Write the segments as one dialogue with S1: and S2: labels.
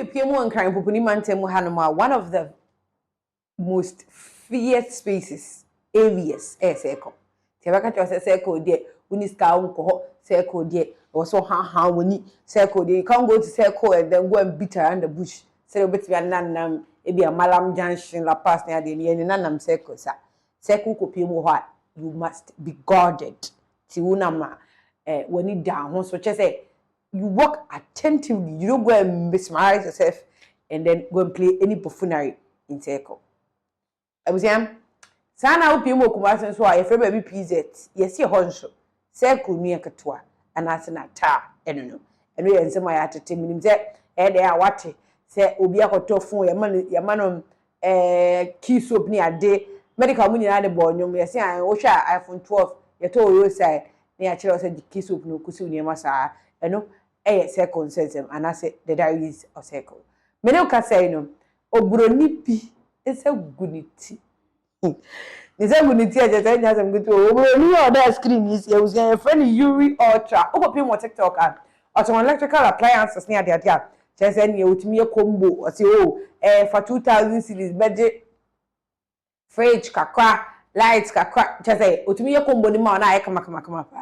S1: Piemo and Crying Pupuni Mantemu Hanuma, one of the most fierce spaces, areas, circle. Tabaka was a circle there, Uniska uncle, circle there, or so how we circle there. You can't go to circle and then go and beat around the bush. Celebrate your nanam, maybe a malam junction, la pass near the nanam circle, sir. Circle Copiemo, what you must be guarded. Tiunama, when you down, so just say. You walk attentively. You don't go and mesmerize yourself and then go and play any buffoonery in circle. I was saying, Sana Upimo Kumasan, so I feel baby PZ. Yes, your honcho. Circle near Katua, and that's an attack. I don't know. And we answer my attitude. And they are what say, Ubia tofu, your man key soap near day. Medical money at the board. You may say, I wish I iPhone 12. You told you side near Chelsea the key soap no kusu near Massa. I know. Circle says them, and I say the diaries of circle. Many can say no, Obronipi is a goodity. It's a goodity as I has them good to over that screen is here. Was a friend Yuri Ultra. Oh, people TikTok or some electrical appliances near the idea. Just send you with me a combo or say, oh, for 2,000 series budget, fridge, kakra, lights, kakra. Just say, oh, to me a combo the man, I come up.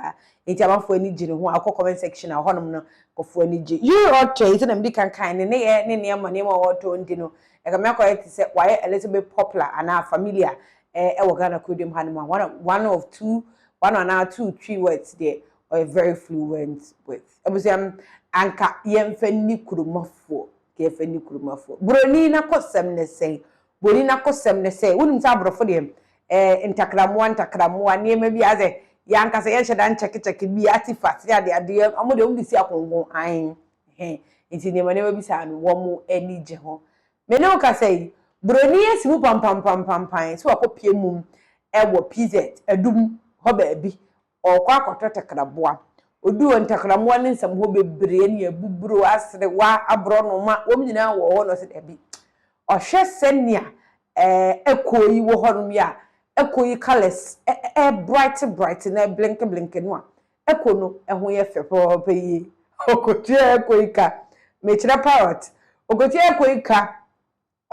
S1: It's about for any general who are comment section or honor for any G. You are chasing them, they can kind of near my name or to Dino. I can make it say why a little bit popular and our familiar. Gonna could him one of two, one or now 2, 3 words there, or very fluent with. I was anchor yem fenny kurumafo, gave any kurumafo. Bronina cosem say, Bonina cosem say, wouldn't sabro for them. In Takram 1, near maybe as a Yanka say, I should check be artifact. Yeah, the idea. I'm going to see a congo. I'm it's in the never be sound one more any jeho. Menoka say, Bronier smoop pam, so I copy moon, PZ, a doom, hobby, or quack or takraboa. O do and takram one in some hobby brain, a bubro as the wa abron or ma woman now or honors it a bit. Or she send near echo you were ya. Echo colors, bright, and blinking one. Echo no, and we have for pay. Okotia Quaker, Matra Parrot, Okotia Quaker,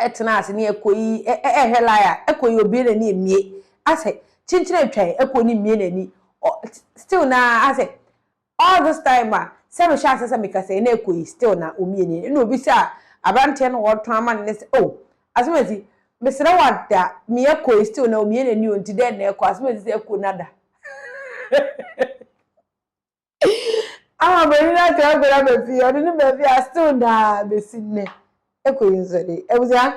S1: Etnas near Quay, Helia, Echo your bill near me. I say, Chinchilla tray, Echo ni me still now, I say, all this time, 7 chances I make us say, Echo still now, Umini, no, beside, about 10 or trauma, and oh, as well as Mr. Wanda, me echo is still no me and you into then their cosmetics echo nada. I'm very not to have a fear. I didn't maybe I still na the Sydney echo is ready. I was young.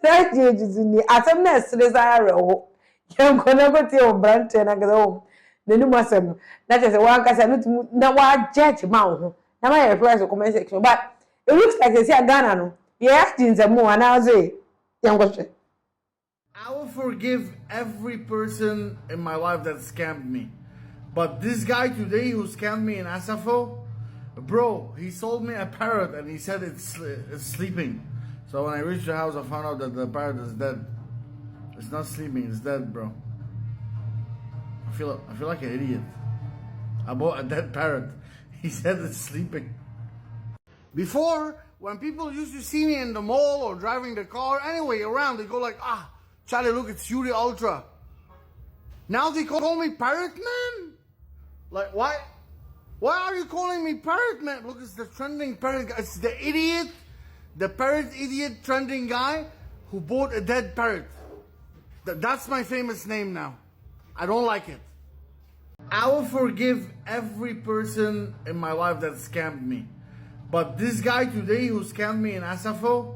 S1: That is in the atomness, desire. Young Conago Branch and I go home. The new Muslim, that is a one case I not what judge mouth. Now I replies a comment section, but it looks like they say a gun. You asked in the more and I'll say, young question.
S2: I will forgive every person in my life that scammed me. But this guy today who scammed me in Asafo, bro, he sold me a parrot and he said it's sleeping. So when I reached the house, I found out that the parrot is dead. It's not sleeping, it's dead, bro. I feel like an idiot. I bought a dead parrot. He said it's sleeping. Before, when people used to see me in the mall or driving the car, anyway, around, they go like, Charlie, look, it's Yuri Ultra. Now they call me Parrot Man? Like, why? Why are you calling me Parrot Man? Look, it's the trending parrot guy. It's the idiot, the parrot idiot trending guy who bought a dead parrot. That's my famous name now. I don't like it. I will forgive every person in my life that scammed me. But this guy today who scammed me in Asafo,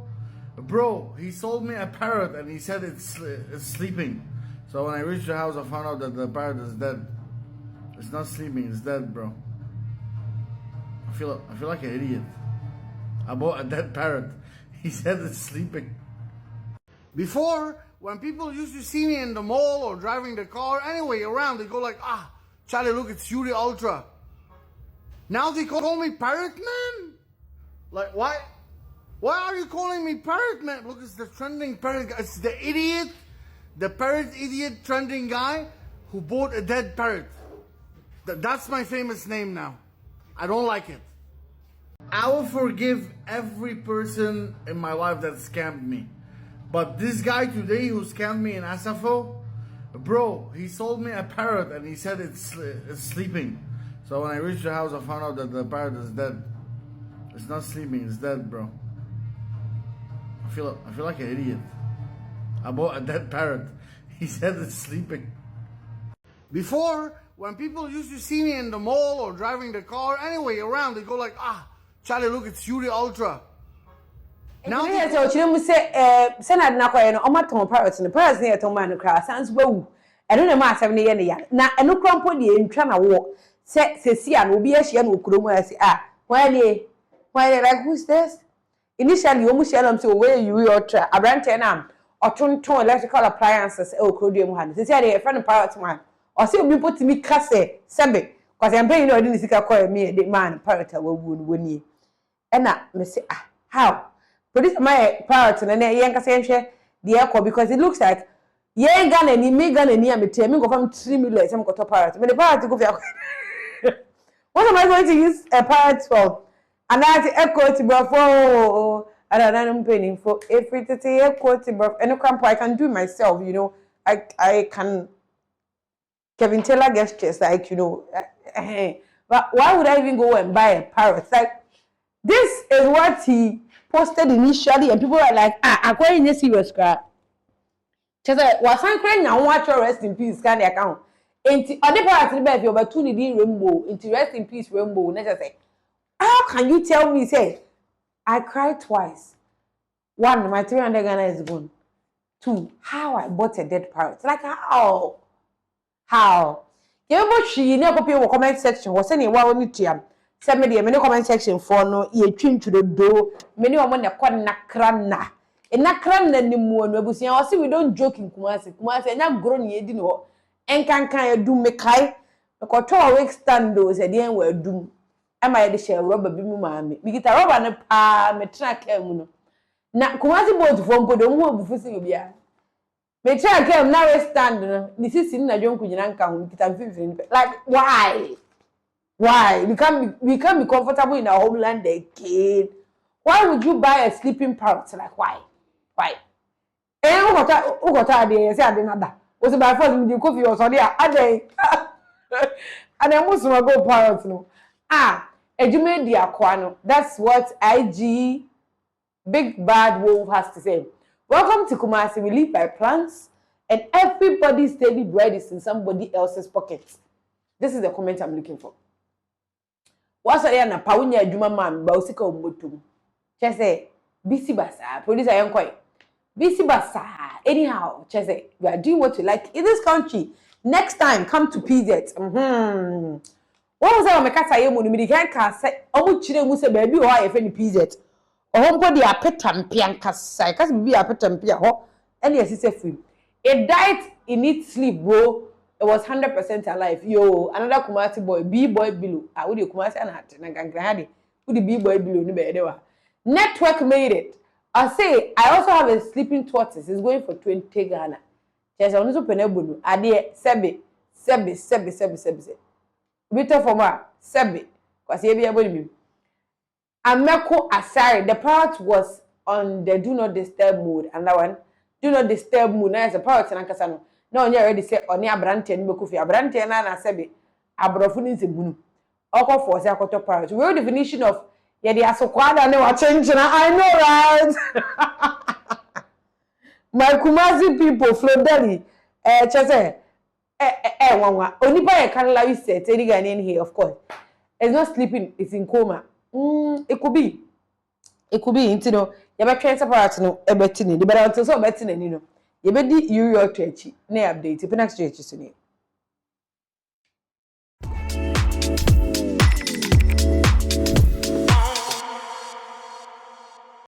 S2: bro, he sold me a parrot and he said it's sleeping. So when I reached the house, I found out that the parrot is dead. It's not sleeping, it's dead, bro. I feel like an idiot. I bought a dead parrot. He said it's sleeping. Before, when people used to see me in the mall or driving the car, anyway, around, they go like, Charlie, look, it's Yuri Ultra. Now they call me Parrot Man? Like, why? Why are you calling me Parrot Man? Look, it's the trending parrot guy. It's the idiot, the parrot idiot trending guy who bought a dead parrot. That's my famous name now. I don't like it. I will forgive every person in my life that scammed me. But this guy today who scammed me in Asafo, bro, he sold me a parrot and he said it's sleeping. So when I reached the house, I found out that the parrot is dead. It's not sleeping, it's dead, bro. I feel like an idiot. I bought a dead parrot. He said it's sleeping. Before, when people used to see me in the mall or driving the car, anyway, around, they go like, ah, Charlie, look, it's Yuri Ultra.
S1: Now, so Chile say, Senad Nakoy, no, Omaton parrots and the parrots near Toman cry, sounds well. I don't know, my 70 years. Now, and no crumple the in China walk. Say, Sian will be a Shian who could say, ah, why they like, who's this? Initially, you almost tell them to where you ultra, a brand 10 or turn electrical appliances, oh, Codium hand. They say, a friend of parrots man. Or say, you put to me casse, Sabe, because I'm paying no didn't see a call me, the man, parrot will win ye. And that, me say, ah, how? Produce my parrot and then young say the echo because it looks like ye gun and you may gun and near me tell me go from 3 million some got a parrot. But the parrot go for what am I going to use a parrot for? And that's echo to buff and I'm paying for if it's a echo to buff and I can do myself, you know. I can Kevin Taylor gestures like you know but why would I even go and buy a parrot? Like this is what he posted initially and people are like I'm going to serious crap. Just was crying now watch your rest in peace can account. Into other parts of the bed over 2 rainbow into rest in peace rainbow. Never say how can you tell me say I cried twice. 1 my 300 Ghana is gone. 2 how I bought a dead parrot. Like how you know she never people comment section was saying what we need to send me the comment section for no ye twin to the door many women are called nakrana and nakrana ni mu no abusia o say we don't joke in Kumasi enya grown ye di no en kan do me kai ko to week stand do say dey we do am I the share rubber bi mu ma me bi kita rubber ne pa me track mu no na Kumasi boat for mpodo mu abufu si bia me track am na we stand no ni sisi na dwonku nyina nka ho kita mfimfini like why? We can't be comfortable in our homeland again. Why would you buy a sleeping parrot? Like why? Eh, who got idea? Say I didn't that. Was by force with the coffee or so there. And I must go parrots no. Edume di aquano. That's what IG Big Bad Wolf has to say. Welcome to Kumasi. We live by plans, and everybody's daily bread is in somebody else's pockets. This is the comment I'm looking for. What's a na paunya adwuma man ba osika omotum chese bisi basa producer yankoi bisi basa anyhow chese you are doing what you like in this country next time come to PZ what was that make say mu ni kan say omu chire mu say baabi ho ayefe ni PZ ohompo de apetampia nkasa kasa bibi apetampia ho ene yesise free it died in its sleep bro. It was 100% alive. Yo, another Kumasi boy, B-boy below. I would Kumasi and hat and Gangradi. Would the B-boy below ni be network made it. I say I also have a sleeping tortoise. It's going for 20 Ghana. There's also penebudu. Adie sebi. Bitter for ma sebi. Cause you be able to be. Ameko aside, the parrot was on the do not disturb mode. And that one, do not disturb mode. Now as a parrot and Ankasano. No, you already say on your branty and Bokufi, a branty and Anna Sebi, a brofun in Bunu. Oko for Sakoto parrot. Real definition of yeah, they are so quiet and they were changing. I know, right? My Kumasi people, Flodeli, Chase, only by a canal set, any guy in here, of course. It's not sleeping, it's in coma. It could be, you know, you have a transfer parrot, no, a betting, but I'm so betting, you know. You be the New York church, ne update, Pinax church,